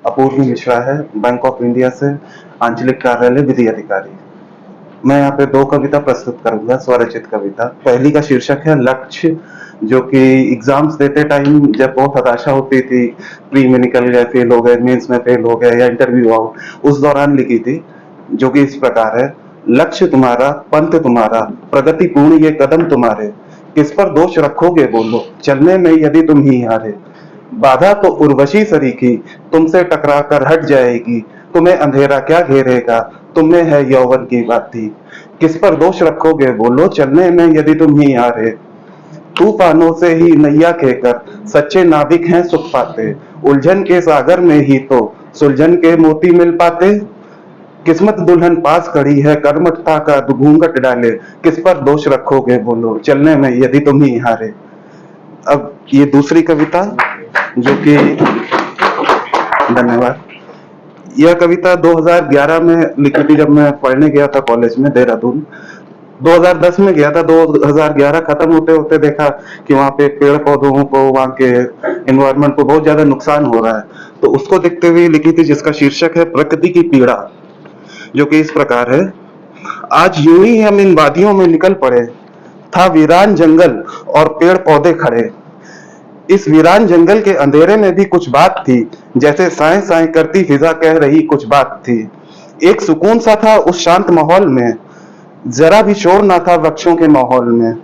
अपूर्वी मिश्रा है, bank of India से, आंचलिक कार्यालय विधि अधिकारी। मैं यहाँ पे 2 कविता प्रस्तुत करूंगा, स्वरचित कविता। पहली का शीर्षक है लक्ष्य, जो कि एग्जाम्स देते टाइम जब बहुत हताशा होती थी, प्री में निकल गए, फेल हो गए, मेंस में फेल हो गए या इंटरव्यू आओ, उस दौरान लिखी थी, जो कि इस प्रकार है। लक्ष्य तुम्हारा, पंथ तुम्हारा, प्रगति पूर्ण ये कदम तुम्हारे, किस पर दोष रखोगे बोलो, चलने में यदि तुम ही हारे। बाधा तो उर्वशी सरीखी, तुमसे टकरा कर हट जाएगी, तुम्हें अंधेरा क्या घेरेगा, तुम में है यौवन की बाती, किस पर दोष रखोगे बोलो, चलने में यदि तुम ही हारे। तूफानों से ही नैया खेकर सच्चे नाविक हैं सुख पाते, उलझन के सागर में ही तो सुलझन के मोती मिल पाते। किस्मत दुल्हन पास खड़ी है, कर्मठता का घूंघट डाले, किस पर दोष रखोगे बोलो, चलने में यदि तुम ही हारे। अब ये दूसरी कविता, जो कि धन्यवाद। यह कविता 2011 में लिखी थी, जब मैं पढ़ने गया था कॉलेज में देहरादून। 2010 में गया था, 2011 खत्म होते होते देखा कि वहाँ पे पेड़ पौधों को, वहाँ के एनवायरनमेंट को बहुत ज्यादा नुकसान हो रहा है, तो उसको देखते हुए लिखी थी, जिसका शीर्षक है प्रकृति की पीड़ा, जो कि इस प्रकार है। आज यूं ही हम इन वादियों में निकल पड़े, था वीरान जंगल और पेड़ पौधे खड़े। इस वीरान जंगल के अंधेरे में भी कुछ बात थी, जैसे साए साए करती फिजा कह रही कुछ बात थी। एक सुकून सा था उस शांत माहौल में, जरा भी शोर ना था वृक्षों के माहौल में।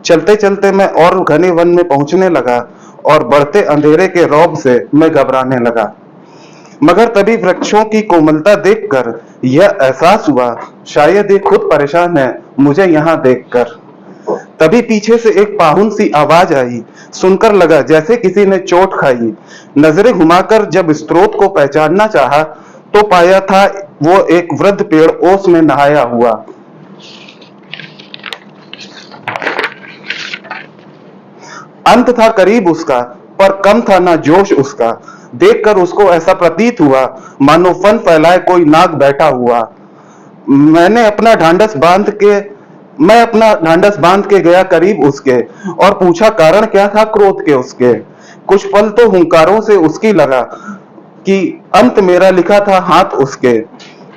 चलते चलते मैं और घने वन में पहुंचने लगा, और बढ़ते अंधेरे के रौब से मैं घबराने लगा। मगर तभी वृक्षों की कोमलता देखकर यह एहसास हुआ, शायद ये खुद परेशान है मुझे यहाँ देखकर। तभी पीछे से एक पाहुन सी आवाज आई, सुनकर लगा जैसे किसी ने चोट खाई। नजरें घुमाकर जब स्रोत को पहचानना चाहा, तो पाया था वो एक वृद्ध पेड़ ओस में नहाया हुआ। अंत था करीब उसका, पर कम था ना जोश उसका। देखकर उसको ऐसा प्रतीत हुआ, मानो फन फैलाए कोई नाग बैठा हुआ। मैंने अपना ढांढस बांध के मैं अपना ढांढस बांध के गया करीब उसके, और पूछा कारण क्या था क्रोध के उसके। कुछ पल तो हुंकारों से उसकी लगा कि अंत मेरा लिखा था हाथ उसके,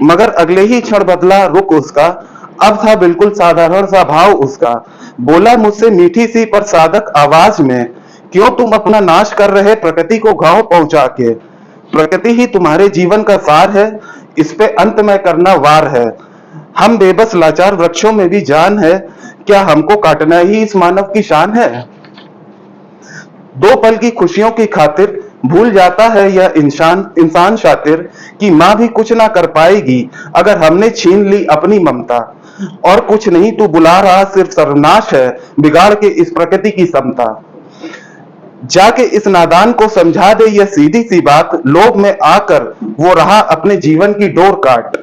मगर अगले ही क्षण बदला रुख उसका। अब था बिल्कुल साधारण सा भाव उसका। बोला मुझसे मीठी सी पर सादक आवाज में, क्यों तुम अपना नाश कर रहे प्रकृति को घाव पहुंचा के। प्रकृति ही तुम्हारे जीवन का सार है, इस पे अंत में करना वार है। हम बेबस लाचार वृक्षों में भी जान है, क्या हमको काटना ही इस मानव की शान है। दो पल की खुशियों की खातिर भूल जाता है यह इंसान शातिर, कि माँ भी कुछ ना कर पाएगी अगर हमने छीन ली अपनी ममता। और कुछ नहीं तू बुला रहा सिर्फ सर्वनाश है, बिगाड़ के इस प्रकृति की समता। जाके इस नादान को समझा दे यह सीधी सी बात, लोभ में आकर वो रहा अपने जीवन की डोर काट।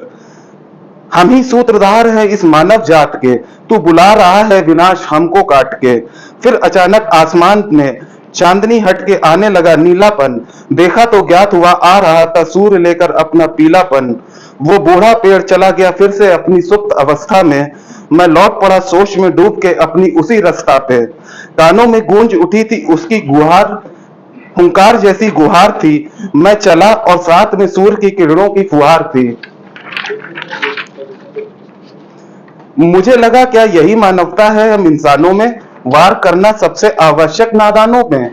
हम ही सूत्रधार है इस मानव जात के, तू बुला रहा है विनाश हमको काट के। फिर अचानक आसमान में चांदनी हट के आने लगा नीलापन, देखा तो ज्ञात हुआ आ रहा था सूर्य लेकर अपना पीलापन। वो बूढ़ा पेड़ चला गया फिर से अपनी सुप्त अवस्था में, मैं लौट पड़ा सोच में डूब के अपनी उसी रास्ता पे। कानों में गूंज उठी थी उसकी गुहार, हुंकार जैसी गुहार थी। मैं चला और साथ में सूर्य की किरणों की फुहार थी। मुझे लगा क्या यही मानवता है हम इंसानों में, वार करना सबसे आवश्यक नादानों में।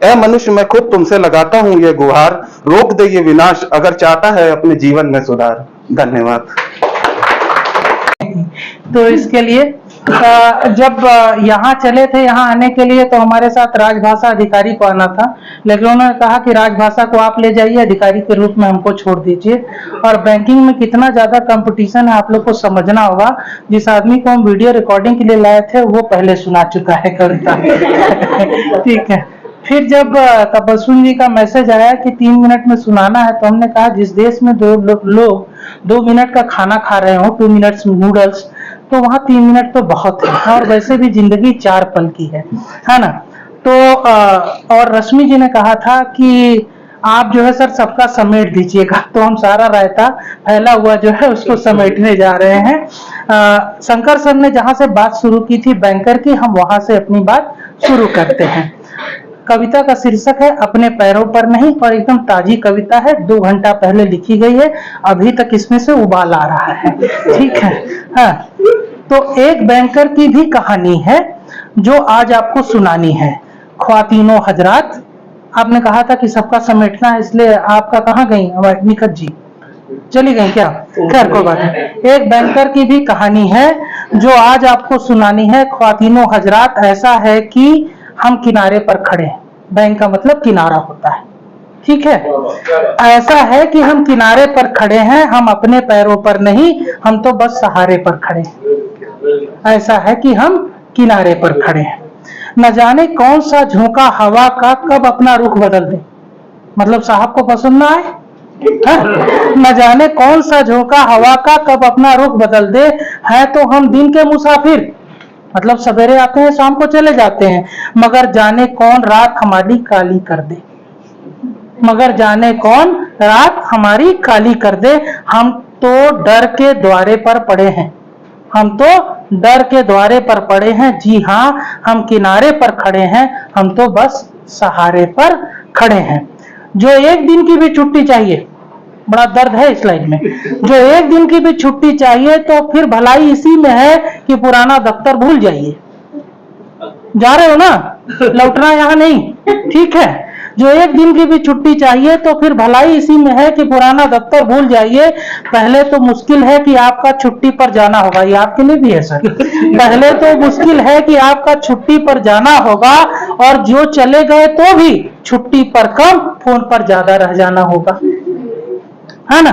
ए मनुष्य मैं खुद तुमसे लगाता हूं ये गुहार, रोक दे ये विनाश अगर चाहता है अपने जीवन में सुधार। धन्यवाद। तो इसके लिए जब यहाँ चले थे, यहाँ आने के लिए तो हमारे साथ राजभाषा अधिकारी को आना था, लेकिन उन्होंने कहा कि राजभाषा को आप ले जाइए, अधिकारी के रूप में हमको छोड़ दीजिए। और बैंकिंग में कितना ज्यादा कंपटीशन है आप लोग को समझना होगा। जिस आदमी को हम वीडियो रिकॉर्डिंग के लिए लाए थे वो पहले सुना चुका है कविता। ठीक है। फिर जब तपस्विन जी का मैसेज आया कि 3 मिनट में सुनाना है, तो हमने कहा जिस देश में लोग 2 मिनट का खाना खा रहे हो, 2 मिनट्स नूडल्स, तो वहाँ 3 मिनट तो बहुत है। और वैसे भी जिंदगी 4 पल की है ना। तो और रश्मि जी ने कहा था कि आप जो है सर सबका समेट दीजिएगा, तो हम सारा रायता फैला हुआ जो है उसको समेटने जा रहे हैं। शंकर सर ने जहाँ से बात शुरू की थी बैंकर की, हम वहां से अपनी बात शुरू करते हैं। कविता का शीर्षक है अपने पैरों पर नहीं, और एकदम ताजी कविता है, 2 घंटा पहले लिखी गई है, अभी तक इसमें से उबाल आ रहा है। ठीक है। हाँ, तो एक बैंकर की भी कहानी है जो आज आपको सुनानी है। ख्वातीनो हजरात, आपने कहा था कि सबका समेटना है, इसलिए आपका कहाँ गई निखत जी, चली गई क्या? खैर कोई बात नहीं। एक बैंकर की भी कहानी है जो आज आपको सुनानी है। ख्वातीनो हजरात, ऐसा है कि हम किनारे पर खड़े हैं। बैंक का मतलब किनारा होता है, ठीक है। ऐसा है कि हम किनारे पर खड़े हैं, हम अपने पैरों पर नहीं, हम तो बस सहारे पर खड़े हैं। ऐसा है कि हम किनारे पर खड़े हैं। न जाने कौन सा झोंका हवा का कब अपना रुख बदल दे। मतलब साहब को पसंद ना आए, न जाने कौन सा झोंका हवा का कब अपना रुख बदल दे। है तो हम दिन के मुसाफिर, मतलब सवेरे आते हैं शाम को चले जाते हैं, मगर जाने कौन रात हमारी काली कर दे। मगर जाने कौन रात हमारी काली कर दे। हम तो डर के द्वारे पर पड़े हैं, हम तो डर के द्वारे पर पड़े हैं। जी हाँ, हम किनारे पर खड़े हैं, हम तो बस सहारे पर खड़े हैं। जो एक दिन की भी छुट्टी चाहिए, बड़ा दर्द है इस लाइन में, जो एक दिन की भी छुट्टी चाहिए तो फिर भलाई इसी में है कि पुराना दफ्तर भूल जाइए। जा रहे हो ना, लौटना यहाँ नहीं, ठीक है। जो एक दिन की भी छुट्टी चाहिए तो फिर भलाई इसी में है कि पुराना दफ्तर भूल जाइए। पहले तो मुश्किल है कि आपका छुट्टी पर जाना होगा, ये आपके लिए भी है सर। पहले तो मुश्किल है कि आपका छुट्टी पर जाना होगा, और जो चले गए तो भी छुट्टी पर कम, फोन पर ज्यादा रह जाना होगा, है ना।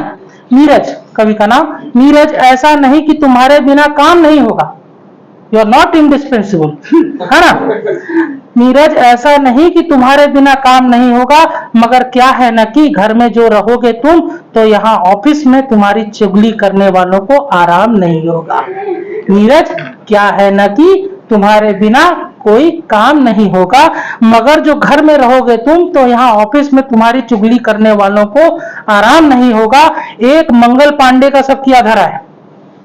नीरज, कवि का नाम नीरज, ऐसा नहीं कि तुम्हारे बिना काम नहीं होगा, यू आर नॉट इंडिस्पेंसिबल, है ना। नीरज, ऐसा नहीं कि तुम्हारे बिना काम नहीं होगा, मगर क्या है ना कि घर में जो रहोगे तुम, तो यहाँ ऑफिस में तुम्हारी चुगली करने वालों को आराम नहीं होगा। नीरज, क्या है ना कि तुम्हारे बिना कोई काम नहीं होगा, मगर जो घर में रहोगे तुम, तो यहाँ ऑफिस में तुम्हारी चुगली करने वालों को आराम नहीं होगा। एक मंगल पांडे का सब किया धरा है,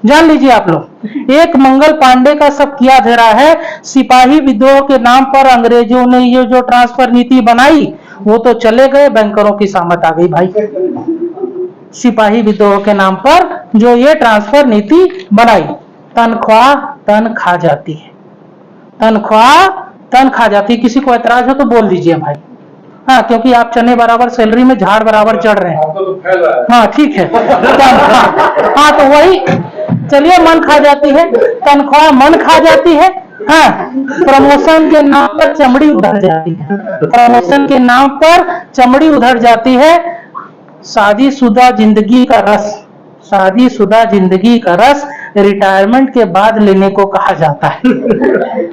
जान लीजिए आप लोग। एक मंगल पांडे का सब किया धरा है। सिपाही विद्रोह के नाम पर अंग्रेजों ने ये जो ट्रांसफर नीति बनाई, वो तो चले गए, बैंकरों की सामत आ गई भाई। सिपाही विद्रोह के नाम पर जो ये ट्रांसफर नीति बनाई, तनख्वाह तन खा जाती है, तनख्वाह तन खा जाती है। किसी को ऐतराज हो तो बोल दीजिए भाई। हाँ, क्योंकि आप चने बराबर सैलरी में झाड़ बराबर चढ़ रहे हैं। हाँ ठीक है। हाँ तो वही, चलिए, मन खा जाती है, तनख्वाह मन खा जाती है। हाँ, प्रमोशन के नाम पर चमड़ी उधर जाती है, प्रमोशन के नाम पर चमड़ी उधर जाती है। शादीशुदा जिंदगी का रस, शादीशुदा जिंदगी का रस रिटायरमेंट के बाद लेने को कहा जाता है।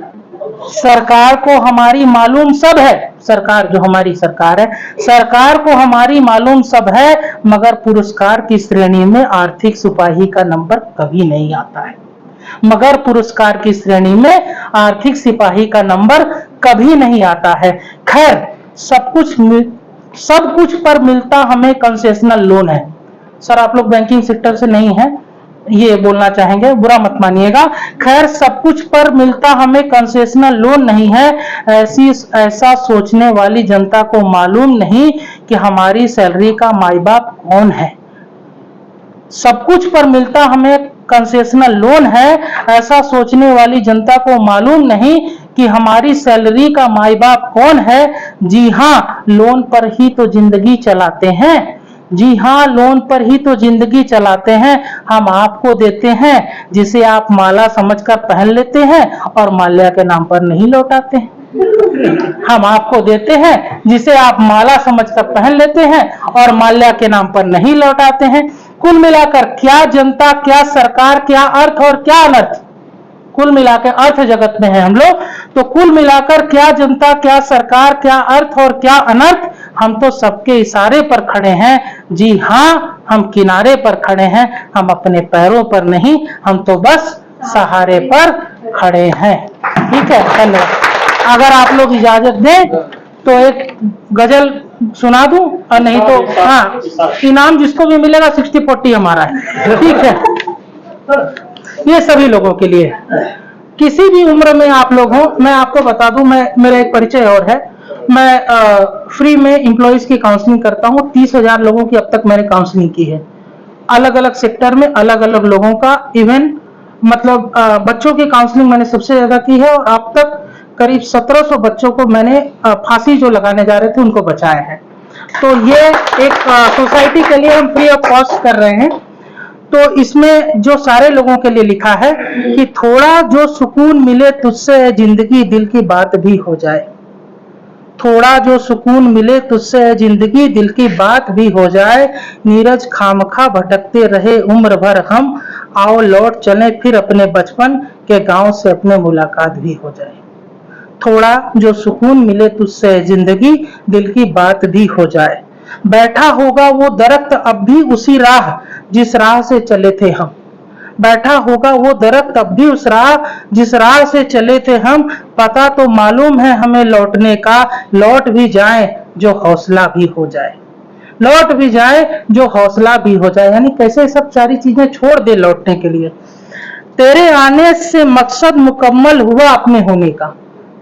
सरकार को हमारी मालूम सब है, सरकार जो हमारी सरकार है, सरकार को हमारी मालूम सब है, मगर पुरस्कार की श्रेणी में आर्थिक सिपाही का नंबर कभी नहीं आता है। मगर पुरस्कार की श्रेणी में आर्थिक सिपाही का नंबर कभी नहीं आता है। खैर, सब कुछ पर मिलता हमें कंसेशनल लोन है। सर आप लोग बैंकिंग सेक्टर से नहीं है, ये बोलना चाहेंगे, बुरा मत मानिएगा। खैर, सब कुछ पर मिलता हमें कंसेशनल लोन नहीं है। ऐसा सोचने वाली जनता को मालूम नहीं कि हमारी सैलरी का माई बाप कौन है। सब कुछ पर मिलता हमें कंसेशनल लोन है, ऐसा सोचने वाली जनता को मालूम नहीं कि हमारी सैलरी का माई बाप कौन है। जी हाँ, लोन पर ही तो जिंदगी चलाते हैं, जी हाँ, लोन पर ही तो जिंदगी चलाते हैं। हम आपको देते हैं जिसे आप माला समझकर पहन लेते हैं और माल्या के नाम पर नहीं लौटाते हैं। हम आपको देते हैं जिसे आप माला समझकर पहन लेते हैं और माल्या के नाम पर नहीं लौटाते हैं। कुल मिलाकर क्या जनता, क्या सरकार, क्या अर्थ और क्या अनर्थ, कुल मिलाकर अर्थ जगत में है हम लोग, तो कुल मिलाकर क्या जनता, क्या सरकार, क्या अर्थ और क्या अनर्थ, हम तो सबके इशारे पर खड़े हैं। जी हाँ, हम किनारे पर खड़े हैं, हम अपने पैरों पर नहीं, हम तो बस सहारे पर खड़े हैं। ठीक है, धन्यवाद। अगर आप लोग इजाजत दें तो एक गजल सुना दूं, और नहीं तो हाँ, इनाम जिसको भी मिलेगा 60-40 हमारा है। ठीक है, ये सभी लोगों के लिए, किसी भी उम्र में आप लोग हो। मैं आपको बता दूं, मेरा एक परिचय और है, मैं फ्री में एम्प्लॉयज की काउंसलिंग करता हूँ। 30,000 लोगों की अब तक मैंने काउंसलिंग की है, अलग अलग सेक्टर में अलग अलग लोगों का। इवन मतलब बच्चों की काउंसलिंग मैंने सबसे ज्यादा की है, और अब तक करीब 1700 बच्चों को मैंने फांसी जो लगाने जा रहे थे उनको बचाया है। तो ये एक सोसाइटी के लिए हम फ्री ऑफ कॉस्ट कर रहे हैं। तो इसमें जो सारे लोगों के लिए लिखा है कि थोड़ा जो सुकून मिले तुझसे जिंदगी दिल की बात भी हो जाए, थोड़ा जो सुकून मिले तुझसे जिंदगी दिल की बात भी हो जाए, नीरज खामखा भटकते रहे उम्र भर हम, आओ लौट चलें फिर अपने बचपन के गांव से अपने मुलाकात भी हो जाए। थोड़ा जो सुकून मिले तुझसे जिंदगी दिल की बात भी हो जाए, बैठा होगा वो दरख्त अब भी उसी राह जिस राह से चले थे हम, बैठा होगा वो दरख्त अब भी उस राह जिस राह से चले थे हम, पता तो मालूम है हमें लौटने का, लौट भी जाए जो हौसला भी हो जाए, लौट भी जाए जो हौसला भी हो जाए। यानी कैसे सब सारी चीजें छोड़ दे लौटने के लिए। तेरे आने से मकसद मुकम्मल हुआ अपने होने का,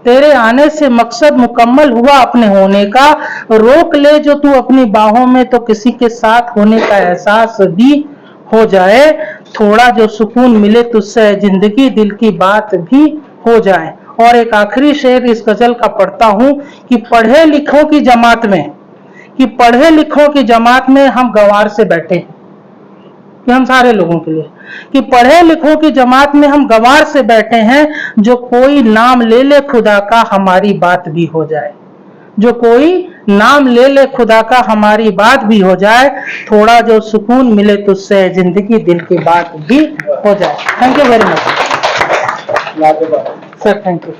तेरे आने से मकसद मुकम्मल हुआ अपने होने का, रोक ले जो तू अपनी बाहों में तो किसी के साथ होने का एहसास भी हो जाए, थोड़ा जो सुकून मिले तुझसे जिंदगी दिल की बात भी हो जाए। और एक आखिरी शेर इस गजल का पढ़ता हूं कि पढ़े लिखों की जमात में, कि पढ़े लिखों की जमात में हम गंवार से बैठे हैं, कि हम सारे लोगों के लिए, कि पढ़े लिखों की जमात में हम गंवार से बैठे हैं, जो कोई नाम ले ले खुदा का हमारी बात भी हो जाए, जो कोई नाम ले ले खुदा का हमारी बात भी हो जाए, थोड़ा जो सुकून मिले तुझसे जिंदगी दिल की बात भी हो जाए। Thank you very much sir, thank you.